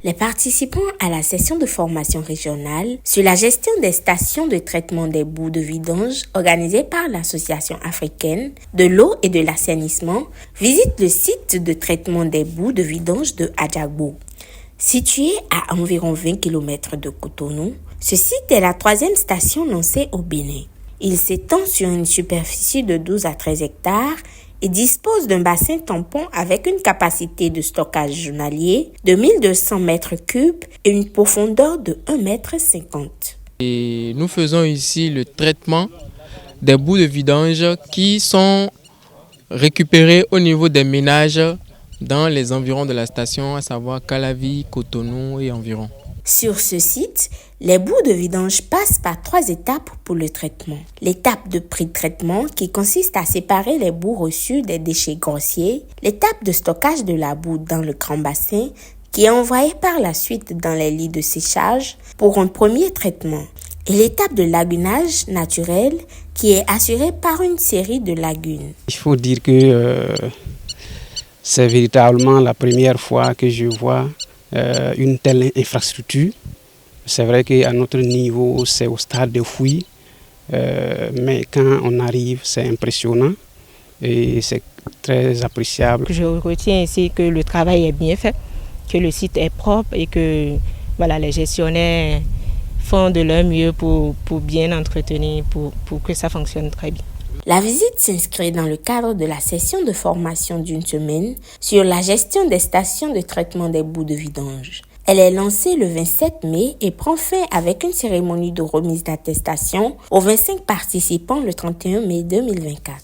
Les participants à la session de formation régionale sur la gestion des stations de traitement des boues de vidange organisée par l'Association africaine de l'eau et de l'assainissement visitent le site de traitement des boues de vidange de Adjagbo. Situé à environ 20 km de Cotonou, ce site est la 3e station lancée au Bénin. Il s'étend sur une superficie de 12 à 13 hectares et dispose d'un bassin tampon avec une capacité de stockage journalier de 1200 mètres cubes et une profondeur de 1,50 m. Et nous faisons ici le traitement des boues de vidange qui sont récupérées au niveau des ménages dans les environs de la station, à savoir Calavi, Cotonou et environ. Sur ce site, les boues de vidange passent par 3 étapes pour le traitement. L'étape de pré-traitement qui consiste à séparer les boues reçues des déchets grossiers. L'étape de stockage de la boue dans le grand bassin qui est envoyée par la suite dans les lits de séchage pour un premier traitement. Et l'étape de lagunage naturel qui est assurée par une série de lagunes. Il faut dire que c'est véritablement la première fois que je vois une telle infrastructure. C'est vrai qu'à notre niveau, c'est au stade de fouille, mais quand on arrive, c'est impressionnant et c'est très appréciable. Je retiens ici que le travail est bien fait, que le site est propre et que les gestionnaires font de leur mieux pour bien entretenir, pour que ça fonctionne très bien. La visite s'inscrit dans le cadre de la session de formation d'une semaine sur la gestion des stations de traitement des boues de vidange. Elle est lancée le 27 mai et prend fin avec une cérémonie de remise d'attestation aux 25 participants le 31 mai 2024.